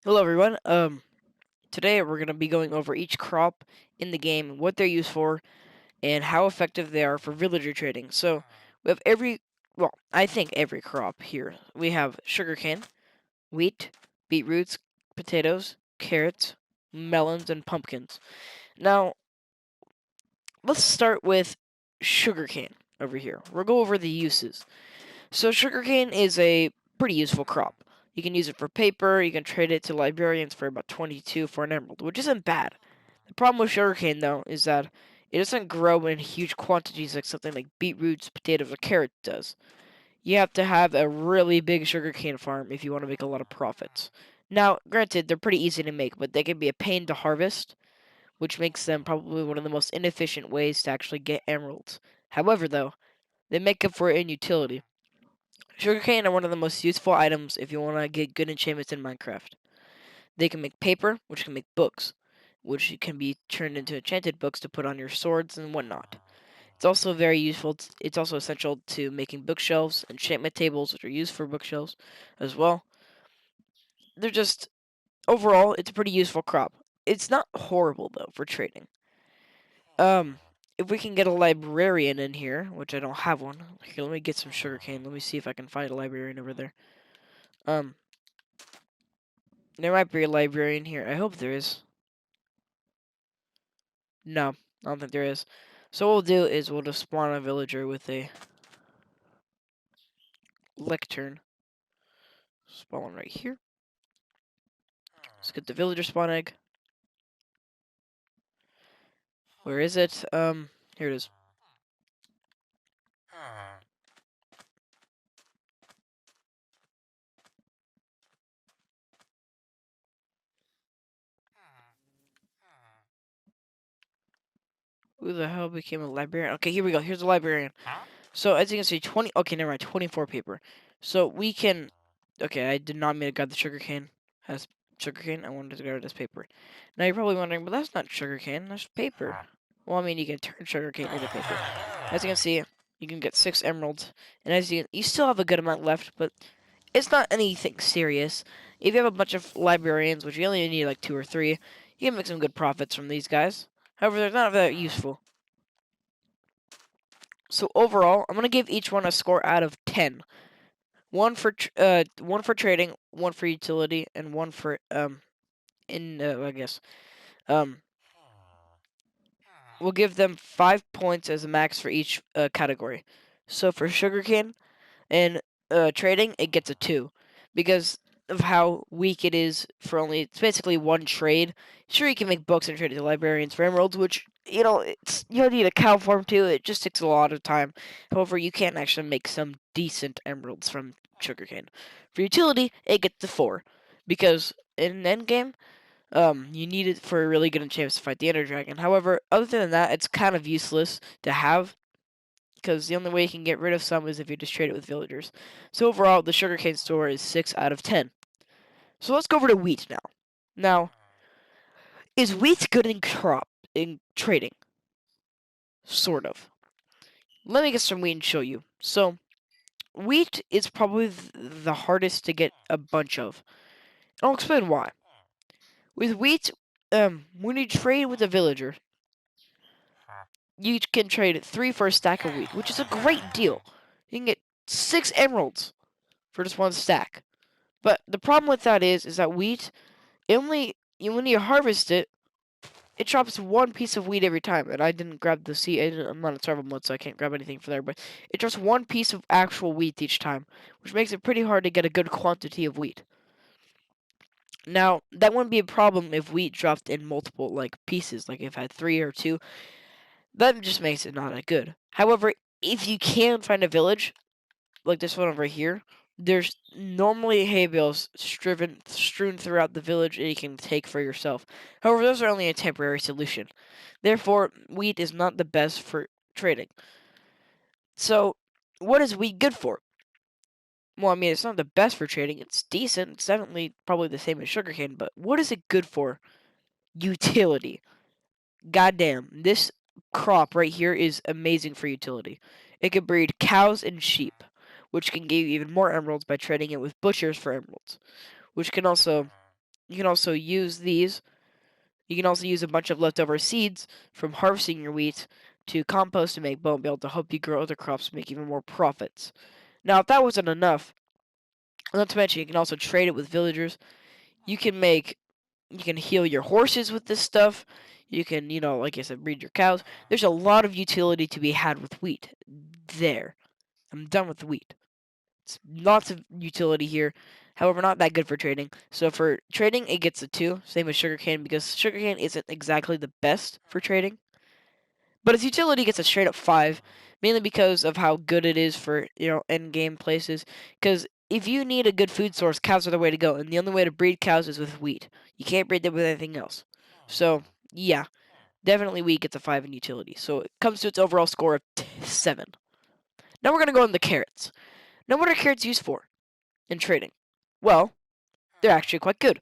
Hello everyone. Today we're gonna be going over each crop in the game, what they're used for, and how effective they are for villager trading. So we have I think every crop here. We have sugarcane, wheat, beetroots, potatoes, carrots, melons, and pumpkins. Now let's start with sugarcane over here. We'll go over the uses. So sugarcane is a pretty useful crop. You can use it for paper, you can trade it to librarians for about 22 for an emerald, which isn't bad. The problem with sugarcane, though, is that it doesn't grow in huge quantities like something like beetroots, potatoes, or carrots does. You have to have a really big sugarcane farm if you want to make a lot of profits. Now, granted, they're pretty easy to make, but they can be a pain to harvest, which makes them probably one of the most inefficient ways to actually get emeralds. However, though, they make up for it in utility. Sugarcane are one of the most useful items if you want to get good enchantments in Minecraft. They can make paper, which can make books, which can be turned into enchanted books to put on your swords and whatnot. It's also very useful. It's also essential to making bookshelves, enchantment tables, which are used for bookshelves as well. They're just overall, it's a pretty useful crop. It's not horrible though for trading. Um, if we can get a librarian in here, which I don't have one. Here, let me get some sugarcane. Let me see if I can find a librarian over there. Um, there might be a librarian here. I hope there is. No, I don't think there is. So what we'll do is we'll just spawn a villager with a lectern. Spawn right here. Let's get the villager spawn egg. Where is it? Here it is. Who the hell became a librarian? Okay, here we go. Here's the librarian. So as you can see, 20. Okay, never mind. 24 paper. So we can. Okay, I did not mean to grab the sugarcane. Has sugarcane. I wanted to grab this paper. Now you're probably wondering, but that's not sugarcane. That's paper. Well, I mean, you can turn sugarcane into paper. As you can see, you can get 6 emeralds, and as you still have a good amount left, but it's not anything serious. If you have a bunch of librarians, which you only need like 2 or 3, you can make some good profits from these guys. However, they're not that useful. So overall, I'm gonna give each one a score out of 10. One for trading, one for utility, and one for I guess um we'll give them 5 points as a max for each category. So for sugarcane and trading, it gets a 2 because of how weak it is for only it's basically one trade. Sure, you can make books and trade it to librarians for emeralds, which you don't need a cow farm too. It just takes a lot of time. However, you can actually make some decent emeralds from sugarcane. For utility, it gets a 4 because in endgame, you need it for a really good chance to fight the Ender Dragon. However, other than that, it's kind of useless to have because the only way you can get rid of some is if you just trade it with villagers. So overall, the sugarcane store is 6 out of 10. So let's go over to wheat now. Now, is wheat good in trading? Sort of. Let me get some wheat and show you. So, wheat is probably the hardest to get a bunch of. I'll explain why. With wheat, when you trade with a villager, you can trade 3 for a stack of wheat, which is a great deal. You can get 6 emeralds for just one stack. But the problem with that is that wheat, when you harvest it, it drops one piece of wheat every time. And I didn't grab the seed. I'm not in survival mode, so I can't grab anything from there. But it drops one piece of actual wheat each time, which makes it pretty hard to get a good quantity of wheat. Now, that wouldn't be a problem if wheat dropped in multiple pieces, like if I had 3 or 2. That just makes it not that good. However, if you can find a village like this one over here, there's normally hay bales strewn throughout the village that you can take for yourself. However, those are only a temporary solution. Therefore, wheat is not the best for trading. So, what is wheat good for? Well, I mean, it's not the best for trading. It's decent. It's definitely probably the same as sugarcane, but what is it good for? Utility. Goddamn, this crop right here is amazing for utility. It can breed cows and sheep, which can give you even more emeralds by trading it with butchers for emeralds, which can also you can also use these. You can also use a bunch of leftover seeds from harvesting your wheat to compost and make bone meal to help you grow other crops and make even more profits. Now, if that wasn't enough, not to mention you can also trade it with villagers. You can make you can heal your horses with this stuff. You can, like I said, breed your cows. There's a lot of utility to be had with wheat. There. I'm done with wheat. It's lots of utility here. However, not that good for trading. So for trading, it gets a 2. Same as sugarcane, because sugarcane isn't exactly the best for trading. But its utility gets a straight up 5, mainly because of how good it is for, end game places. Because if you need a good food source, cows are the way to go. And the only way to breed cows is with wheat. You can't breed them with anything else. So, yeah, definitely wheat gets a 5 in utility. So it comes to its overall score of 7. Now we're going to go into the carrots. Now, what are carrots used for in trading? Well, they're actually quite good.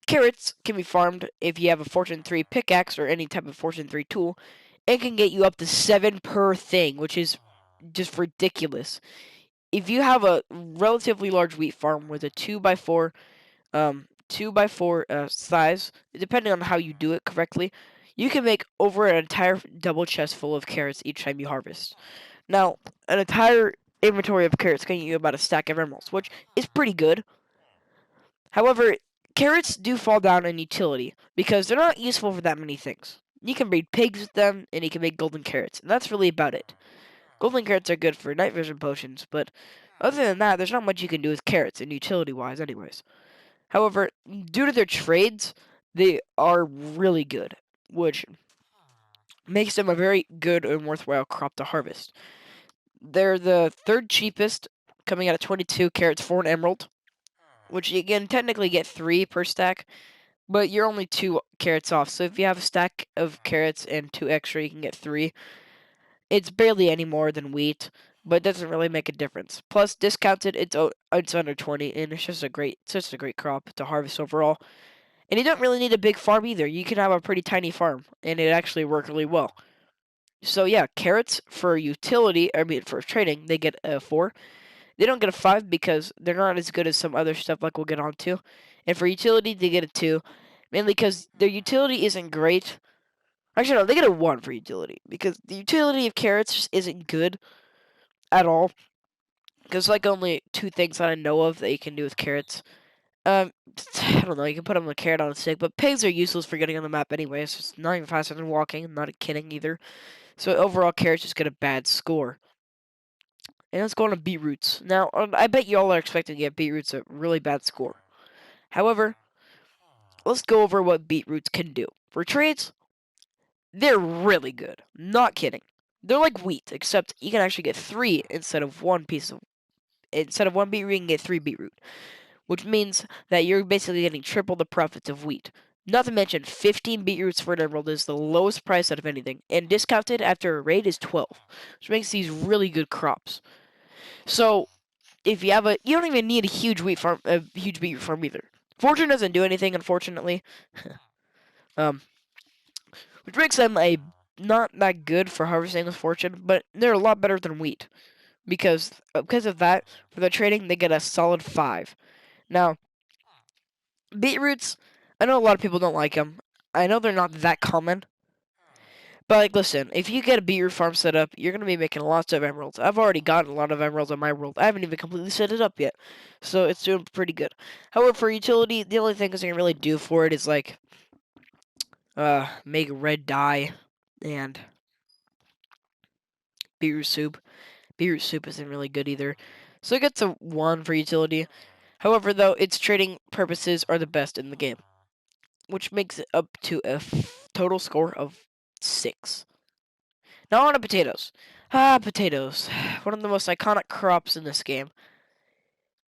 Carrots can be farmed if you have a Fortune 3 pickaxe or any type of Fortune 3 tool. It can get you up to 7 per thing, which is just ridiculous. If you have a relatively large wheat farm with a 2x4 size, depending on how you do it correctly, you can make over an entire double chest full of carrots each time you harvest. Now, an entire inventory of carrots can get you about a stack of emeralds, which is pretty good. However, carrots do fall down in utility because they're not useful for that many things. You can breed pigs with them, and you can make golden carrots, and that's really about it. Golden carrots are good for night vision potions, but other than that, there's not much you can do with carrots, and utility-wise anyways. However, due to their trades, they are really good, which makes them a very good and worthwhile crop to harvest. They're the third cheapest, coming out at 22 carrots for an emerald, which you can technically get 3 per stack, but you're only 2 carrots off. So if you have a stack of carrots and 2 extra, you can get 3. It's barely any more than wheat, but it doesn't really make a difference. Plus, discounted, it's under 20, and it's just a great crop to harvest overall. And you don't really need a big farm either. You can have a pretty tiny farm, and it actually work really well. So yeah, carrots for utility, I mean for trading, they get a 4. They don't get a 5 because they're not as good as some other stuff like we'll get onto. And for utility, they get a 2, mainly because their utility isn't great. Actually, no, they get a 1 for utility because the utility of carrots just isn't good at all. Because like only 2 things that I know of that you can do with carrots. Um, I don't know. You can put them a carrot on a stick, but pigs are useless for getting on the map anyway. It's just not even faster than walking. I'm not kidding either. So overall, carrots just get a bad score. And let's go on to beetroots. Now, I bet you all are expecting to get beetroots a really bad score. However, let's go over what beetroots can do. For trades, they're really good. Not kidding. They're like wheat, except you can actually get 3 instead of 1 beetroot, you can get 3 beetroot, which means that you're basically getting triple the profits of wheat. Not to mention, 15 beetroots for an emerald is the lowest price out of anything, and discounted after a raid is 12, which makes these really good crops. So, if you have you don't even need a huge beetroot farm either. Fortune doesn't do anything, unfortunately. um, which makes them a not that good for harvesting with fortune, but they're a lot better than wheat because of that. For the trading, they get a solid 5. Now, beetroots, I know a lot of people don't like them. I know they're not that common, but like, listen, if you get a beetroot farm set up, you're gonna be making lots of emeralds. I've already gotten a lot of emeralds on my world. I haven't even completely set it up yet, so it's doing pretty good. However, for utility, the only things I can really do for it is like make red dye and beetroot soup. Beetroot soup isn't really good either. So it gets a 1 for utility. However, though, its trading purposes are the best in the game, which makes it up to a total score of 6. Now on to potatoes. Potatoes. One of the most iconic crops in this game.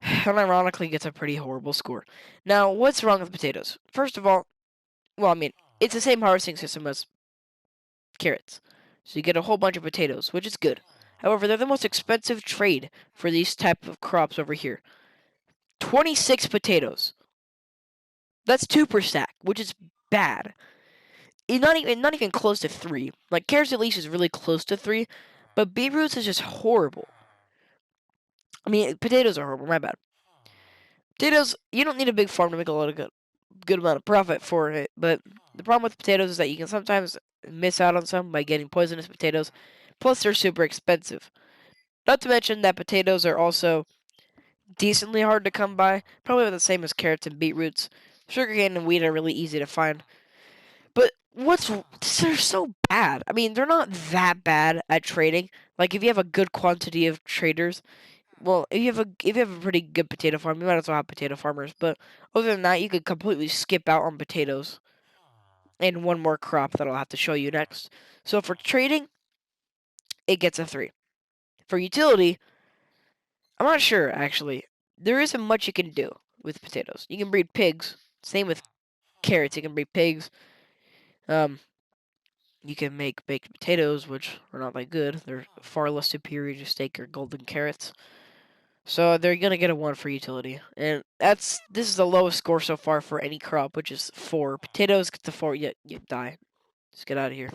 And ironically gets a pretty horrible score. Now, what's wrong with potatoes? First of all, well, I mean, it's the same harvesting system as carrots. So you get a whole bunch of potatoes, which is good. However, they're the most expensive trade for these type of crops over here. 26 potatoes. That's 2 per stack, which is bad. It's not even close to 3. Like carrots at least is really close to 3, but beetroots is just horrible. I mean, potatoes are horrible. My bad. Potatoes, you don't need a big farm to make a lot of good. good amount of profit for it. But the problem with potatoes is that you can sometimes miss out on some by getting poisonous potatoes. Plus, they're super expensive. Not to mention that potatoes are also decently hard to come by. Probably the same as carrots and beetroots. Sugarcane and wheat are really easy to find. But they're so bad. I mean, they're not that bad at trading. Like if you have a good quantity of traders, well, if you have a pretty good potato farm, you might as well have potato farmers. But other than that, you could completely skip out on potatoes and one more crop that I'll have to show you next. So for trading, it gets a 3. For utility, I'm not sure actually. There isn't much you can do with potatoes. You can breed pigs. Same with carrots. You can breed pigs. Um, you can make baked potatoes, which are not that good. They're far less superior to steak or golden carrots. So they're gonna get a 1 for utility, and this is the lowest score so far for any crop, which is 4. Potatoes get to 4. You die. Just get out of here.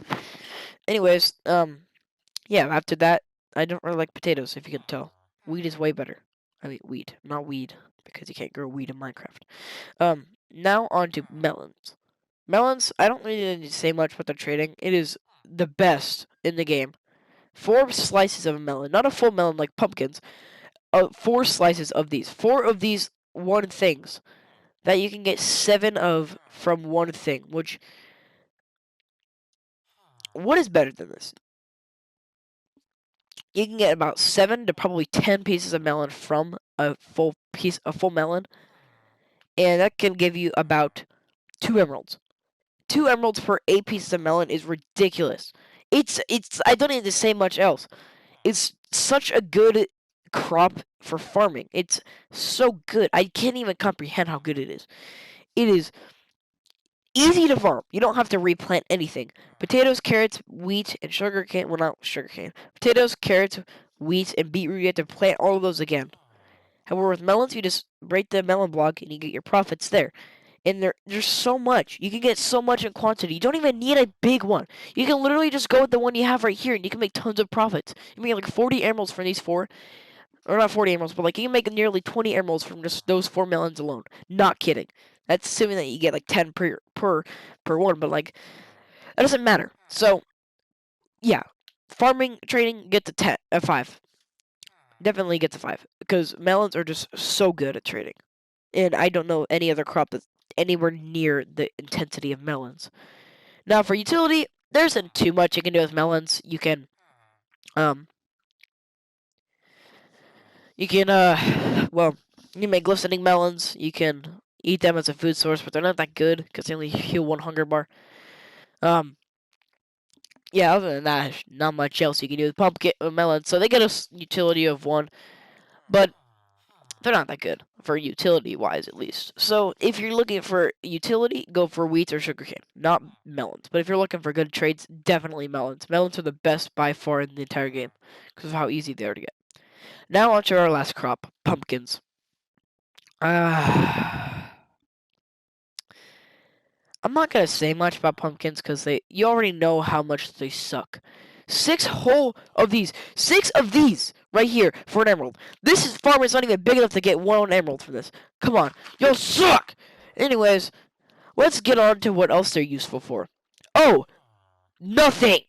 Anyways, yeah. After that, I don't really like potatoes. If you can tell, wheat is way better. I mean, wheat, not weed, because you can't grow weed in Minecraft. Now on to melons. Melons, I don't really need to say much about the trading. It is the best in the game. 4 slices of a melon, not a full melon like pumpkins. 4 slices of these. 4 of these one things that you can get 7 of from one thing. Which, what is better than this? You can get about 7 to probably 10 pieces of melon from a full melon, and that can give you about 2 emeralds. 2 emeralds per 8 pieces of melon is ridiculous. It's I don't need to say much else. It's such a good crop for farming. It's so good. I can't even comprehend how good it is. It is easy to farm. You don't have to replant anything. Potatoes, carrots, wheat, and sugarcane. Well, not sugarcane. Potatoes, carrots, wheat, and beetroot. You have to plant all of those again. However, with melons, you just rate the melon block and you get your profits there. And there's so much. You can get so much in quantity. You don't even need a big one. You can literally just go with the one you have right here and you can make tons of profits. You can get like 40 emeralds from these 4. Or not 40 emeralds, but like you can make nearly 20 emeralds from just those 4 melons alone. Not kidding. That's assuming that you get like 10 per one, but like that doesn't matter. So yeah, farming trading gets a 5. Definitely gets a 5 because melons are just so good at trading, and I don't know any other crop that's anywhere near the intensity of melons. Now for utility, there isn't too much you can do with melons. You can well, you can make glistening melons. You can eat them as a food source, but they're not that good because they only heal 1 hunger bar. Yeah, other than that, not much else you can do with pumpkin melons. So they get a utility of 1, but they're not that good for utility wise, at least. So if you're looking for utility, go for wheat or sugarcane, not melons. But if you're looking for good trades, definitely melons. Melons are the best by far in the entire game because of how easy they are to get. Now on to our last crop, pumpkins. I'm not gonna say much about pumpkins because you already know how much they suck. 6 of these right here for an emerald. This farm is not even big enough to get 1 emerald from this. Come on, you'll suck. Anyways, let's get on to what else they're useful for. Oh, nothing.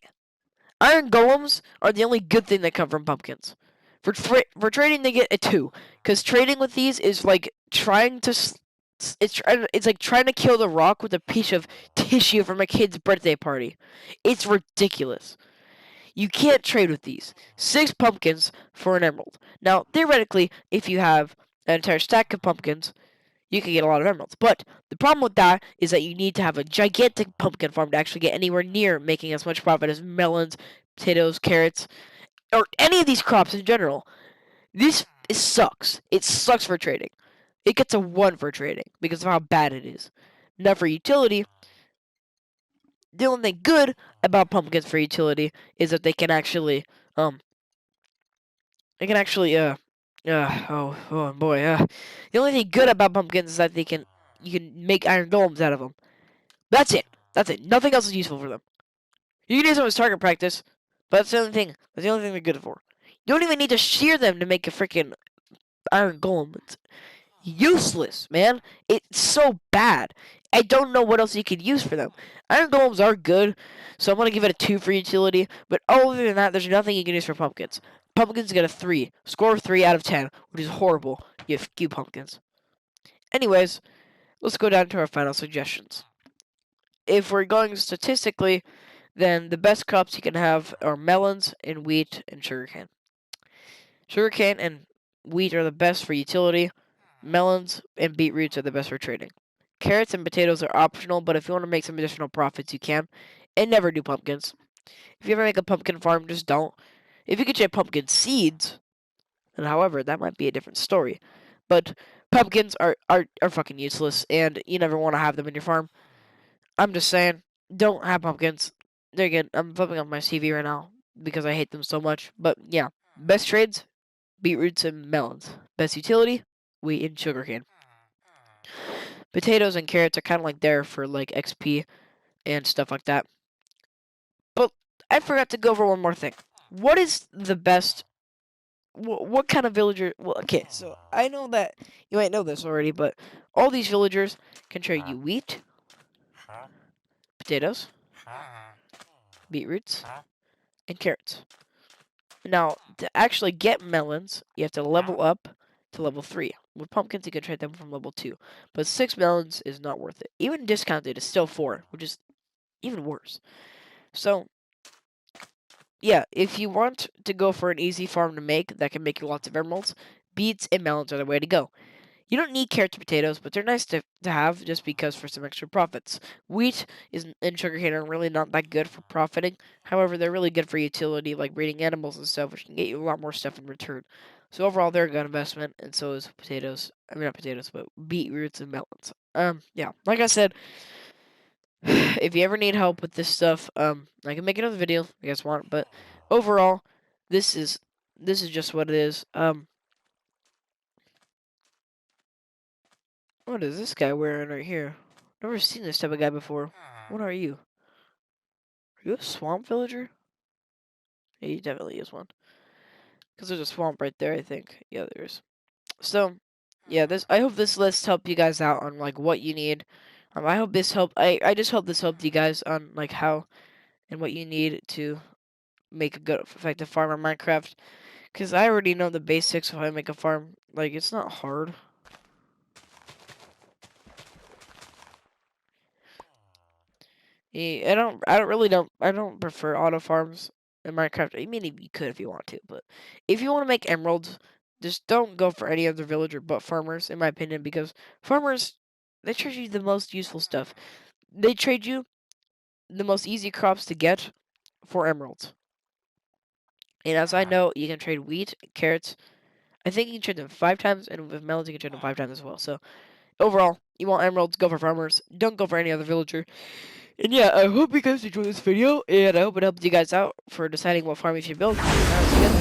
Iron golems are the only good thing that come from pumpkins. For trading, they get a 2, because trading with these is like trying to it's like trying to kill the rock with a piece of tissue from a kid's birthday party. It's ridiculous. You can't trade with these. 6 pumpkins for an emerald. Now, theoretically, if you have an entire stack of pumpkins, you can get a lot of emeralds. But the problem with that is that you need to have a gigantic pumpkin farm to actually get anywhere near making as much profit as melons, potatoes, carrots, or any of these crops in general. It sucks. It sucks for trading. It gets a 1 for trading because of how bad it is. Now for utility, the only thing good about pumpkins for utility is that they can actually oh boy, the only thing good about pumpkins is that you can make iron golems out of them. That's it. That's it. Nothing else is useful for them. You can use them as target practice, but that's the only thing. That's the only thing they're good for. You don't even need to shear them to make a freaking iron golem. It's useless, man. It's so bad. I don't know what else you could use for them. Iron golems are good, so I'm gonna give it a 2 for utility. But other than that, there's nothing you can use for pumpkins. Pumpkins get a 3, score of 3 out of 10, which is horrible. You have few pumpkins. Anyways, let's go down to our final suggestions. If we're going statistically, then the best crops you can have are melons and wheat and sugarcane. Sugarcane and wheat are the best for utility. Melons and beetroots are the best for trading. Carrots and potatoes are optional, but if you want to make some additional profits, you can. And never do pumpkins. If you ever make a pumpkin farm, just don't. If you could get pumpkin seeds, then however, that might be a different story. But pumpkins are fucking useless, and you never want to have them in your farm. I'm just saying, don't have pumpkins. They're good. I'm flipping off my CV right now because I hate them so much. But yeah, best trades, beetroots and melons. Best utility, wheat and sugarcane. Potatoes and carrots are kind of like there for like XP and stuff like that. But I forgot to go over one more thing. What is the best? What kind of villager? Well, okay, so I know that you might know this already, but all these villagers can trade you wheat, potatoes, beetroots, and carrots. Now, to actually get melons, you have to level up to level 3. With pumpkins, you can trade them from level 2. But 6 melons is not worth it. Even discounted is still 4, which is even worse. So, yeah, if you want to go for an easy farm to make that can make you lots of emeralds, beets and melons are the way to go. You don't need carrots or potatoes, but they're nice to have just because for some extra profits. Wheat and sugarcane are really not that good for profiting. However, they're really good for utility, like breeding animals and stuff, which can get you a lot more stuff in return. So overall, they're a good investment, and so is potatoes. I mean, not potatoes, but beetroots and melons. Yeah, like I said, if you ever need help with this stuff, I can make another video if you guys want. But overall, this is just what it is. What is this guy wearing right here? Never seen this type of guy before. What are you? Are you a swamp villager? Yeah, he definitely is one. Because there's a swamp right there, I think. Yeah, there is. So, yeah, this. I hope this list helped you guys out on like what you need. I hope this helped. I just hope this helped you guys on like how and what you need to make a good effective farm on Minecraft. Because I already know the basics of how to make a farm. Like, it's not hard. Yeah, I don't prefer auto farms in Minecraft. I mean, you could if you want to, but if you want to make emeralds, just don't go for any other villager but farmers, in my opinion, because farmers, they trade you the most useful stuff. They trade you the most easy crops to get for emeralds. And as I know, you can trade wheat, carrots. I think you can trade them 5 times, and with melons, you can trade them 5 times as well. So overall, you want emeralds, go for farmers. Don't go for any other villager. And yeah, I hope you guys enjoyed this video, and I hope it helped you guys out for deciding what farm you should build. And I'll see you guys